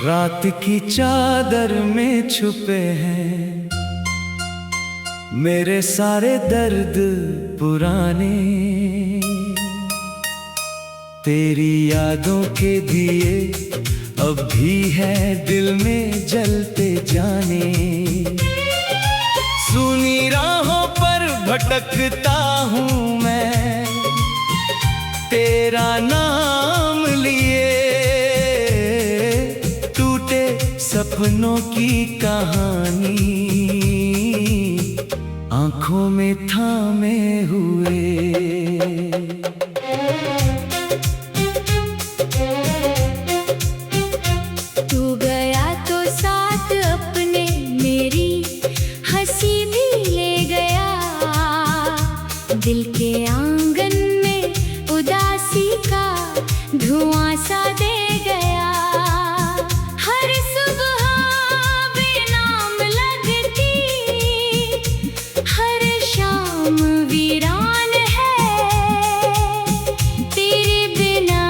रात की चादर में छुपे हैं मेरे सारे दर्द पुराने। तेरी यादों के दिए अब भी है दिल में जलते जाने। सुनी राहों पर भटकता हूँ मैं तेरा नाम लिए। टूटे सपनों की कहानी आंखों में थामे हुए। तू गया तो साथ अपने मेरी हंसी भी ले गया। दिल के आंगन में उदासी का धुआं सा दे गया। हर सुबह बेनाम लगती, हर शाम वीरान है। तेरे बिना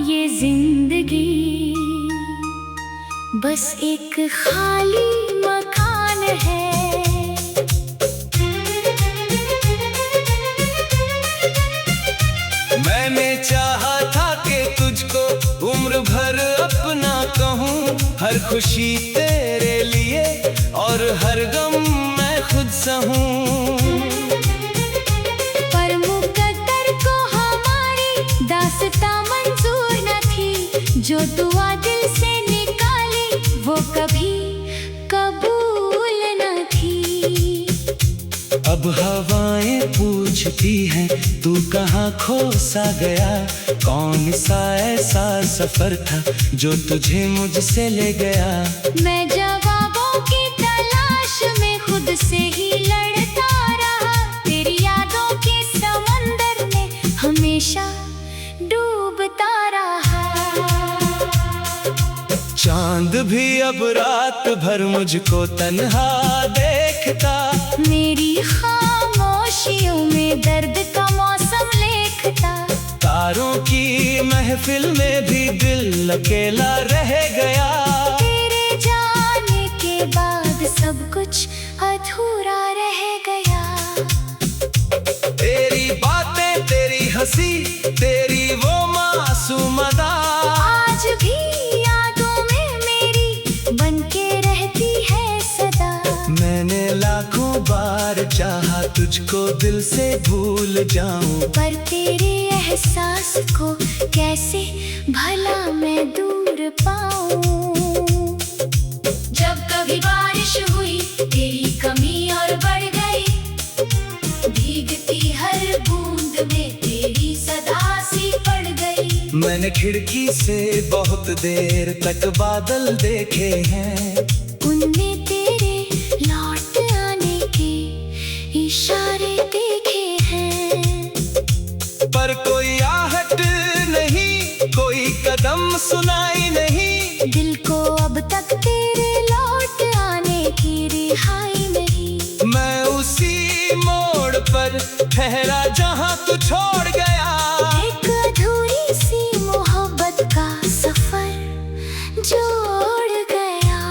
ये जिंदगी बस एक खाली मकान है। मैंने चाहा था कि तुझको उम्र भर अपना कहूँ। हर खुशी तेरे लिए और हर गम मैं खुद सहूँ। पर मुकद्दर को हमारी दास्तां मंजूर न थी। जो दुआ दिल से निकाली वो कभी कबूल न थी। अब हवाएं पूछती हैं तू कहाँ खो सा गया। कौन सा ऐसा सफर था जो तुझे मुझसे ले गया। मैं जवाबों की तलाश में खुद से ही लड़ता रहा। तेरी यादों के समंदर में हमेशा डूबता रहा। चांद भी अब रात भर मुझको तन्हा देखता। मेरी खामोशियों में दर्द का मौसम लेखता। तारों की महफिल में भी दिल अकेला रह गया। तेरे जाने के बाद सब कुछ अधूरा रह गया। तेरी बातें, तेरी हंसी, तेरी वो मासूम अदा आज भी यादों में मेरी बनके रहती है सदा। मैंने लाखों बार चाहा तुझको दिल से भूल जाऊं। पर तेरे एहसास को कैसे भला मैं दूर पाऊं। जब कभी बारिश हुई तेरी कमी और बढ़ गई। भीगती हर बूंद में तेरी सदा सी पड़ गई। मैंने खिड़की से बहुत देर तक बादल देखे हैं। उनमें तेरे लौट आने के इशारे देखे हैं। पर कोई आहट नहीं, कोई कदम सुनाई नहीं। दिल को अब तक तेरे लौट आने की रिहाई नहीं। मैं उसी मोड़ पर ठहरा जहां तू छोड़ गया। एक अधूरी सी मोहब्बत का सफर जोड़ गया।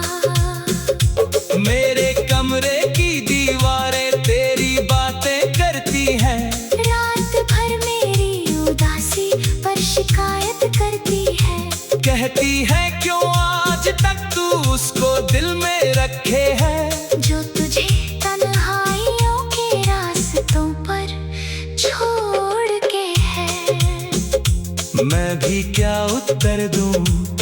मेरे कमरे की दीवारें तेरी बातें करती हैं। रात भर मेरी उदासी पर शिकायत करती है। कहती है क्यों आज तक तू उसको दिल में रखे है। जो तुझे तन्हाइयों के रास्तों पर छोड़ के है। मैं भी क्या उत्तर दूं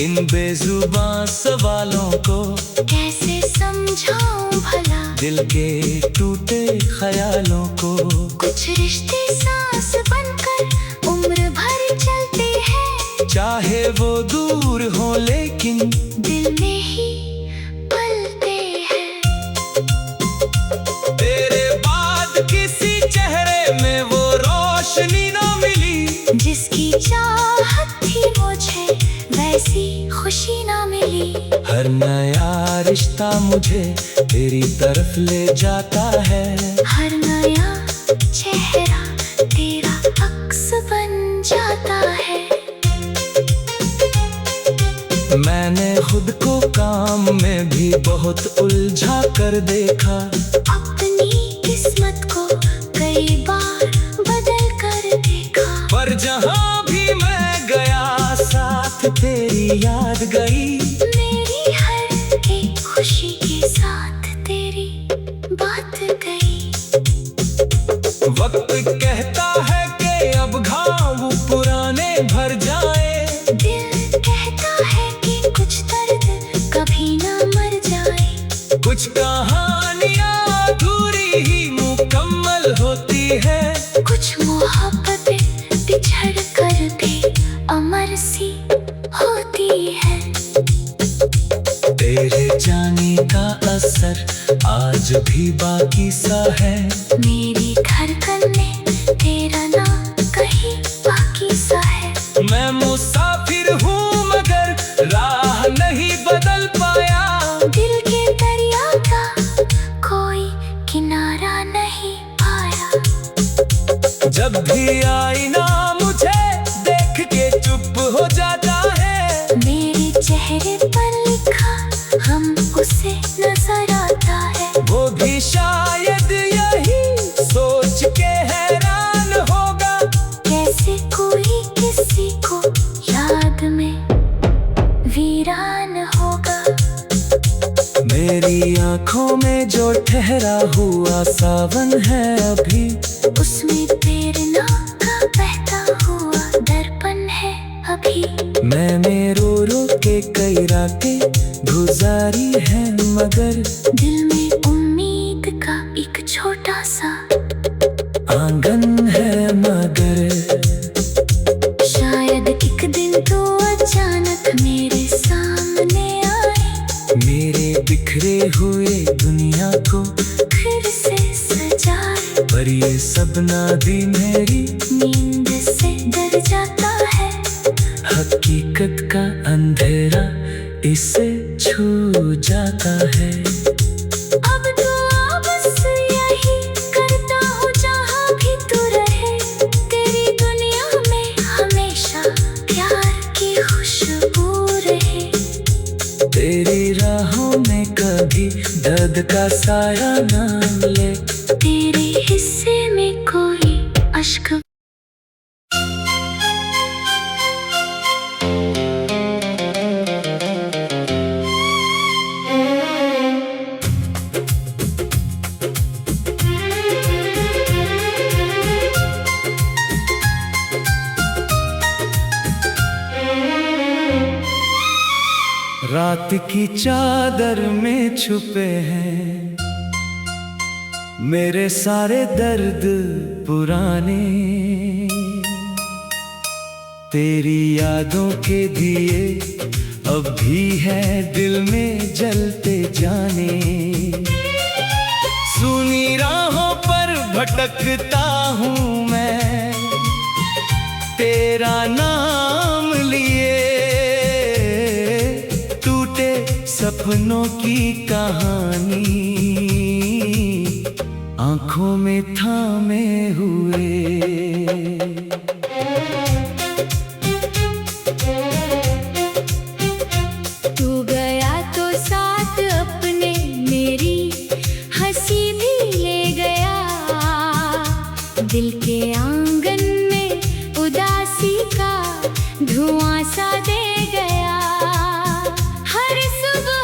इन बेजुबान सवालों को। कैसे समझाऊं भला दिल के टूटे ख्यालों को। कुछ रिश्ते सांस बनकर उम्र भर चलते हैं। चाहे वो दूर हो लेकिन दिल में ही पलते हैं। तेरे बाद किसी चेहरे में वो रोशनी ना मिली। जिसकी चाहत थी मुझे वैसी खुशी ना मिली। हर नया रिश्ता मुझे तेरी तरफ ले जाता है। हर नया चेहरा तेरा अक्स बन जाता है। मैंने खुद को काम में भी बहुत उलझा कर देखा। अपनी किस्मत को कई बार बदल कर देखा, पर जहाँ भी मैं गया साथ तेरी याद गई। मेरी हर एक खुशी के साथ तेरी बात गई। वक्त कहता है कि अब घाव पुराने भर जाए, दिल कहता है कि कुछ दर्द कभी ना मर जाए। कुछ कहानियाँ अधूरी ही मुकम्मल होती है, कुछ मोहब्बतें बिछड़ कर भी अमर सी होती है। तेरे जाने का असर आज भी बाकी सा है, मेरी धड़कन में तेरा नाम कहीं बाकी सा है। मैं मुसाफिर हूँ मगर राह नहीं बदल पाया। दिल के दरिया का कोई किनारा नहीं पाया। जब भी आईना मुझे देख के चुप हो जाता है, मेरे चेहरे पर लिखा हम उसे नजर आता है। वो भी शायद यही सोच के हैरान होगा, कैसे कोई किसी को याद में वीरान होगा। मेरी आंखों में जो ठहरा हुआ सावन है अभी, उसमें तेरे नाम का बहता हुआ दर्पण है अभी। मैंने रो रो के कई रातें गुजारी है, मगर दिल में उम्मीद का एक छोटा सा आंगन है। मगर शायद एक दिन तो अचानक मेरे सामने आए, मेरे बिखरे हुए दुनिया को फिर से सजाए। पर ये सपना भी मेरी नींद से डर जाता है, हकीकत का अंधेरा इसे छू जाता है। अब दुआ बस यही करता हूँ जहाँ भी तू रहे, तेरी दुनिया में हमेशा प्यार की खुशबू रहे। तेरी राहों में कभी दर्द का साया ना मिले, तेरे हिस्से में कोई अश्क रात की चादर में छुपे हैं मेरे सारे दर्द पुराने। तेरी यादों के दिए अब भी है दिल में जलते जाने। सुनी राहों पर भटकता हूँ मैं, तेरा नाम लिए। टूटे सपनों की कहानी आंखों में थामे हुए। तू गया तो साथ अपने मेरी हंसी भी ले गया, दिल के आंगन में उदासी का धुआं सा दे गया। हर सुबह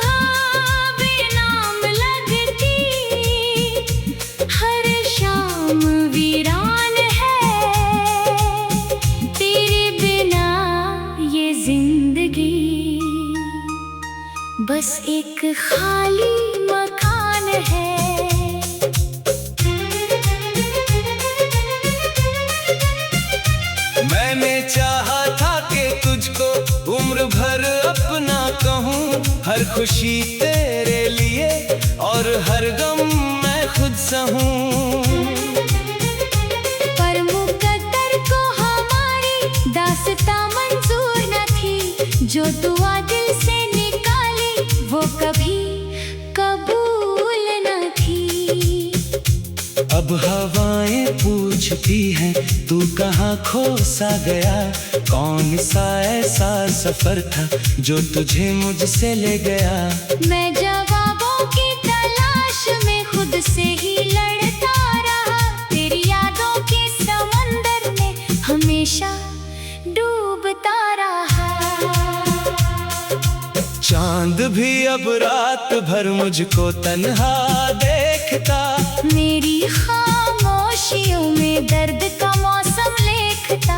बेनाम लगती, हर शाम वीरान है। तेरे बिना ये जिंदगी बस एक खाली मकान है। मैंने चाहा था कि तुझको उम्र भर अपना कहूँ, हर खुशी तेरे लिए और हर गम मैं खुद सहूँ। पर मुकद्दर को हमारी दास्तां मंजूर न थी, जो दुआ दिल से निकाली वो कभी कबूल न थी। अब हवाएं पूरी पूछती है तू कहाँ खो सा गया। कौन सा ऐसा सफर था जो तुझे मुझसे ले गया। मैं जवाबों की तलाश में खुद से ही लड़ता रहा। तेरी यादों के समंदर में हमेशा डूबता रहा। चांद भी अब रात भर मुझको तन्हा देखता। मेरी खामोशियों में दर्द का मौसम लिखता।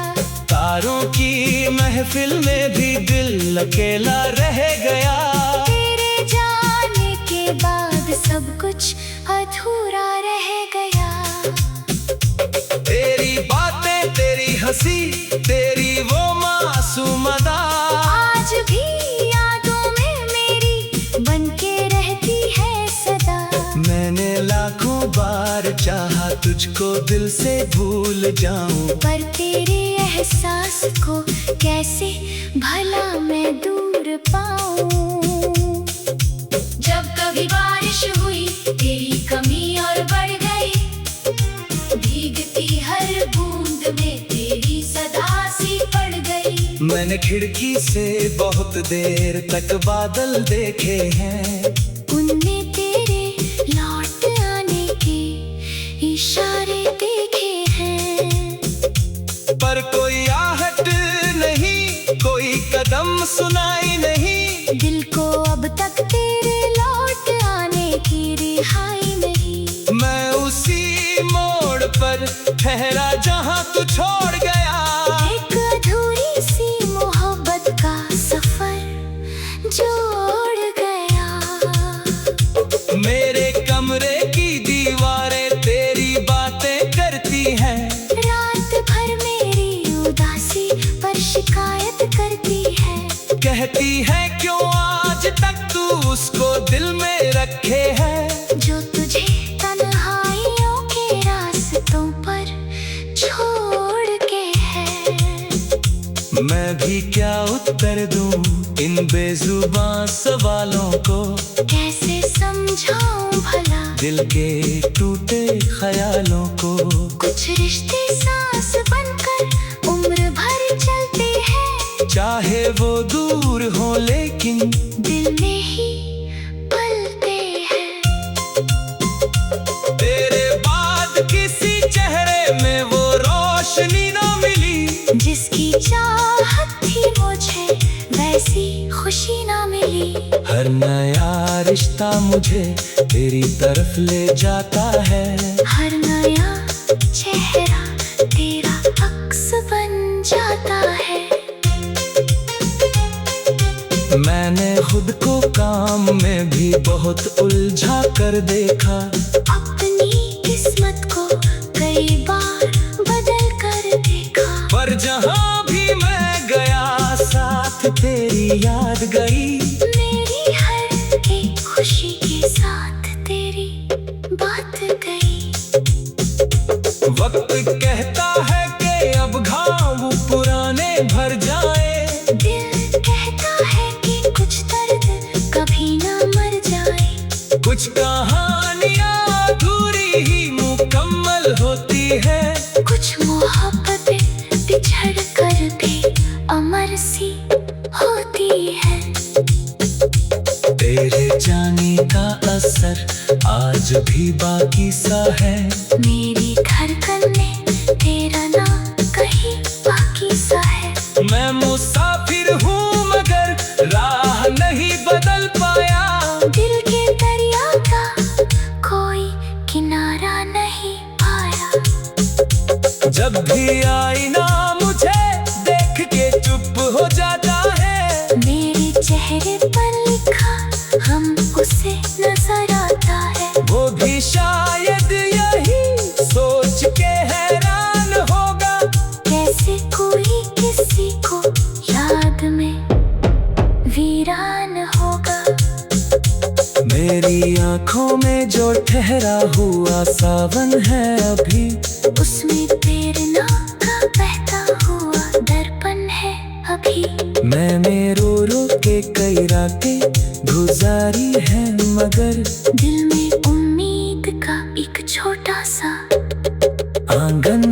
तारों की महफिल में भी दिल अकेला रह गया। तेरे जाने के बाद सब कुछ अधूरा रह गया। तेरी बातें, तेरी हंसी, तेरी वो मासूम अदा आज भी यादों में मेरी बनके रहती है सदा। मैंने लाखों बार चाहा तुझको दिल से भूल जाऊं, पर तेरे एहसास को कैसे भला मैं दूर पाऊं। जब कभी बारिश हुई तेरी कमी और बढ़ गई। भीगती हर बूंद में तेरी सदा सी पड़ गई। मैंने खिड़की से बहुत देर तक बादल देखे हैं। उनमें तेरे लौट आने के इशारे देखे हैं। पर कोई आहट नहीं, कोई कदम सुनाई नहीं। दिल को अब तक तेरे लौट आने की रिहाई नहीं। मैं उसी मोड़ पर ठहरा जहां तू छोड़ गया। एक अधूरी सी मोहब्बत का सफर जोड़ गया। मेरे कमरे की दीवारें तेरी बातें करती हैं। रात भर मेरी उदासी पर शिकायत करती है। कहती है क्यों आज तक तू उसको दिल में रखे है। जो तुझे तन्हाइयों के रास्तों पर छोड़ के है। मैं भी क्या उत्तर दूं इन बेजुबान सवालों को। कैसे समझाऊं भला दिल के टूटे ख्यालों को। कुछ रिश्ते सांस बनकर उम्र भर चलते हैं। चाहे वो दूर हो लेकिन दिल में ही पलते हैं। तेरे बाद किसी चेहरे में वो रोशनी ना मिली। जिसकी चाहत थी मुझे वैसी खुशी ना मिली। हर नया रिश्ता मुझे तेरी तरफ ले जाता है। हर नया चेहरा तेरा अक्स बन जाता है। मैंने खुद को काम में भी बहुत उलझा कर देखा। अपनी किस्मत को कई बार बदल कर देखा। पर जहाँ भी मैं गया साथ तेरी याद गई। मेरी हर एक खुशी के साथ तेरी बात गई। वक्त कहता है कि अब घाव पुराने भर जाए। दिल कहता है कि कुछ दर्द कभी ना मर जाए। कुछ कहानियाँ अधूरी ही मुकम्मल होती है। कुछ मोहब्बतें बिछड़ कर भी अमर सी होती है। तेरे जाने का असर आज भी बाकी सा है। मेरी धड़कन में तेरा नाम कहीं बाकी सा है। मैं मुसाफिर हूँ मगर राह नहीं बदल पाया। दिल के दरिया का कोई किनारा नहीं पाया। जब भी आईना मुझे देख के चुप हो जाता है। मेरे चेहरे पर लिखा हम उसे नजर आता है। वो भी शायद यही सोच के हैरान होगा। कैसे कोई किसी को याद में वीरान होगा। मेरी आंखों में जो ठहरा हुआ सावन है अभी। उसमें तेरे नाम का बहता हुआ दर्पण है अभी। मैंने रो रो के कई रातें गुजारी है मगर दिल में उम्मीद का एक छोटा सा आंगन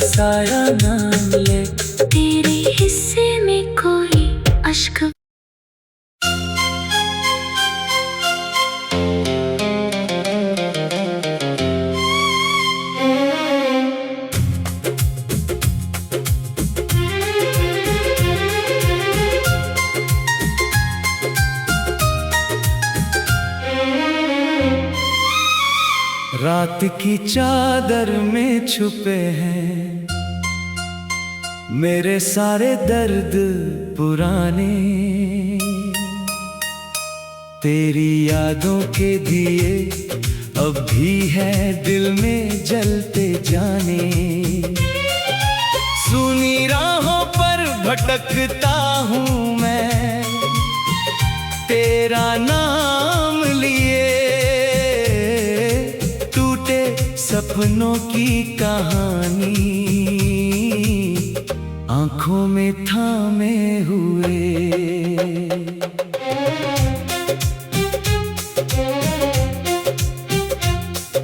साया नाम ले। तेरे हिस्से में कोई अश्क रात की चादर में छुपे हैं मेरे सारे दर्द पुराने। तेरी यादों के दिए अब भी है दिल में जलते जाने। सुनी राहों पर भटकता हूँ मैं तेरा नाम लिए। सपनों की कहानी आंखों में थामे हुए।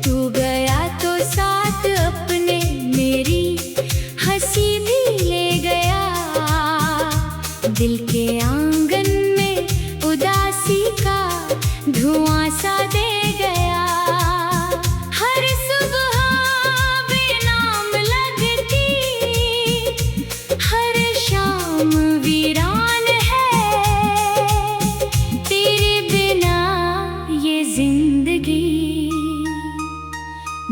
तू गया तो साथ अपने मेरी हंसी भी ले गया। दिल के आंगन में उदासी का धुआं सा दे गया।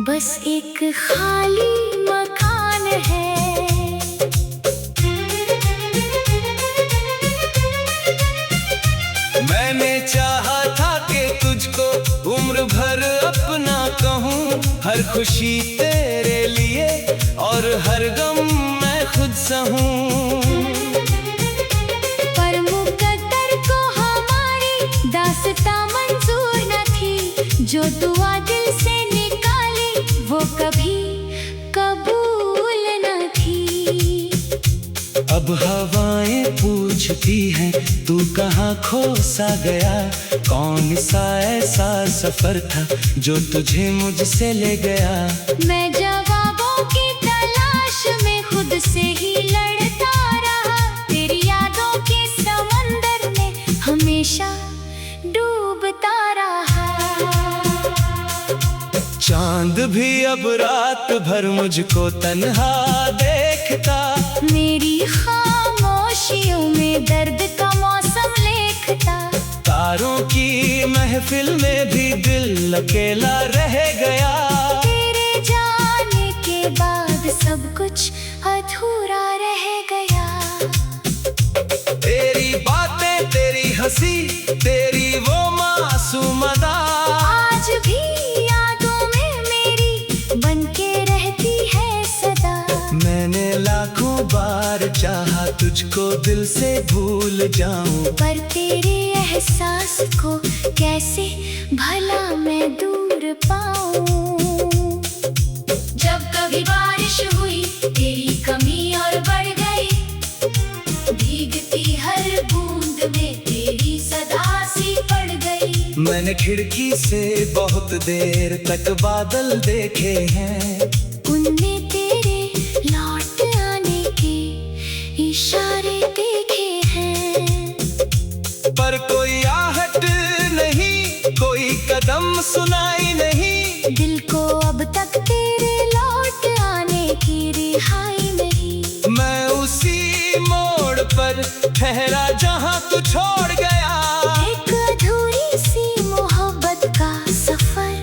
बस एक खाली मकान है। मैंने चाहा था कि तुझको उम्र भर अपना कहूँ। हर खुशी तेरे लिए और हर गम मैं खुद सहूँ। पर मुकद्दर को हमारी दास्तां मंजूर न थी। जो दुआ दिल से वो कभी कबूल न थी। अब हवाएं पूछती हैं तू कहाँ खो सा गया। कौन सा ऐसा सफर था जो तुझे मुझसे ले गया। मैं जवाबों की तलाश में खुद से ही लड़ता रहा। तेरी यादों के समंदर में हमेशा डूबता रहा। चांद भी अब रात भर मुझको तन्हा देखता। मेरी खामोशियों में दर्द का मौसम लिखता। तारों की महफिल में भी दिल अकेला रह गया। तेरे जाने के बाद सब कुछ अधूरा रह गया। तेरी बातें तेरी हंसी तेरी वो मासूम अदा आज भी मैंने लाखों बार चाहा तुझको दिल से भूल जाऊं। पर तेरे एहसास को कैसे भला मैं दूर पाऊं। जब कभी बारिश हुई तेरी कमी और बढ़ गई। भीगती हर बूंद में तेरी सदा सी पड़ गई। मैंने खिड़की से बहुत देर तक बादल देखे हैं। उनमें इशारे देखे हैं। पर कोई आहट नहीं कोई कदम सुनाई नहीं। दिल को अब तक तेरे लौट आने की रिहाई नहीं। मैं उसी मोड़ पर ठहरा जहां तू छोड़ गया। एक अधूरी सी मोहब्बत का सफर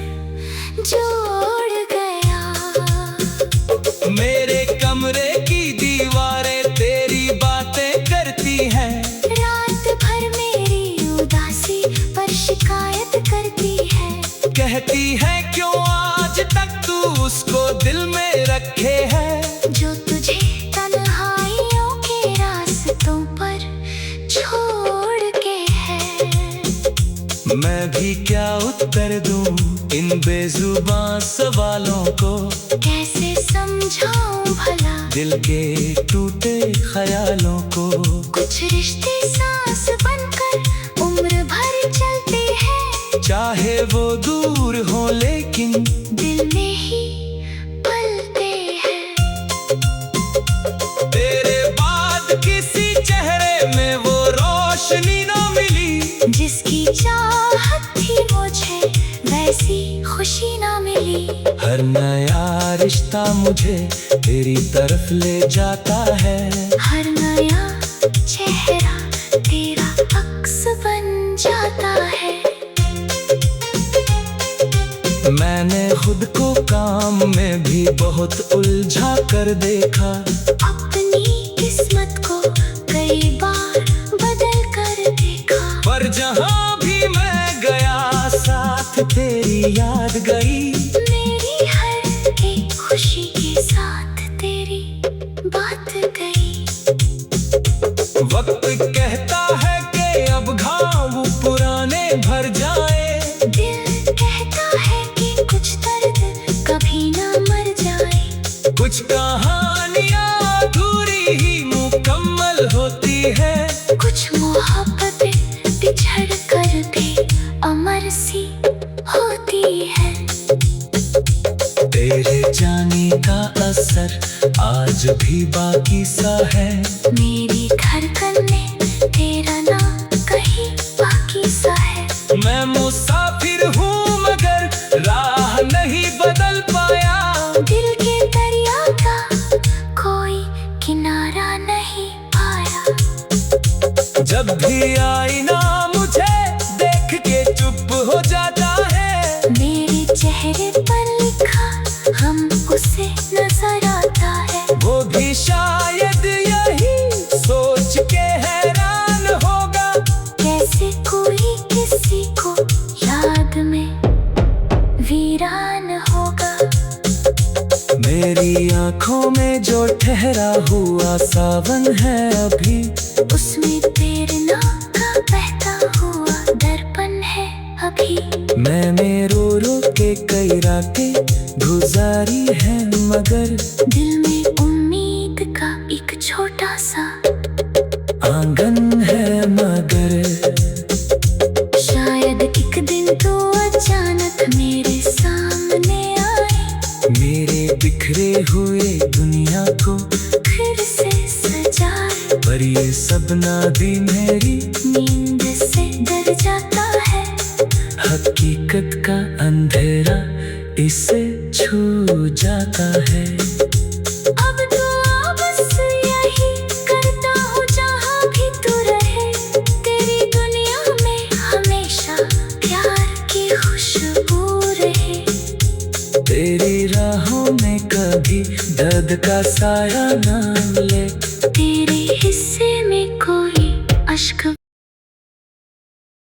जोड़ गया। मेरे कमरे की दीवारें रात भर मेरी उदासी पर शिकायत करती है। कहती है क्यों आज तक तू उसको दिल में रखे है। जो तुझे तन्हाइयों के रास्तों पर छोड़ के है। मैं भी क्या उत्तर दूं इन बेजुबान सवालों को। कैसे समझाऊं भला दिल के टूटे ख्यालों को। कुछ रिश्ते सांस बनकर उम्र भर चलते हैं। चाहे वो दूर हो लेकिन दिल में ही पलते हैं। चाहत थी मुझे वैसी खुशी ना मिली। हर नया रिश्ता मुझे तेरी तरफ ले जाता है। हर नया चेहरा तेरा अक्स बन जाता है। मैंने खुद को काम में भी बहुत उलझा कर देखा। अपनी किस्मत को कई बार बदल कर देखा। पर जहाँ भी मैं गया साथ तेरी याद गई। मेरी हर एक खुशी के साथ तेरी बात गई। वक्त कहता है कि अब घाव पुराने भर जाए। दिल कहता है कि कुछ दर्द कभी ना मर जाए। कुछ कहानियाँ अधूरी ही मुकम्मल होती है। कुछ मोहब्बतें बिछड़ कर भी अमर सी होती है। तेरे जाने का असर आज भी बाकी सा है। मेरी धड़कन में तेरा नाम कहीं बाकी सा है। मैं मुसाफिर हूँ मगर राह नहीं बदल पाया। दिल के दरिया का कोई किनारा नहीं पाया। जब भी आईना मुझे देख के चुप हो जाता है। मेरे चेहरे पर लिखा हम उसे नजर आता है। वो भी शायद यही सोच के हैरान होगा। कैसे कोई किसी को याद में वीरान होगा। मेरी आंखों में जो ठहरा हुआ सावन है अभी। उसमें तेरे नाम का बहता हुआ दर्पण है अभी। मैंने रो रो के कई रातें गुजारी है मगर दिल में उम्मीद का एक छोटा सा आंगन है मगर। शायद एक दिन तो अचानक मेरे सामने आए। मेरे बिखरे हुए दुनिया को फिर से सजाए। पर ये सपना भी मेरी नींद से डर जाता है। हकीकत का अंधेरा इसे छू जाता है। अब दुआ बस यही करता हूँ जहाँ भी तू रहे। तेरी दुनिया में हमेशा प्यार की खुशबू रहे। तेरी राहों में कभी दर्द का साया ना ले।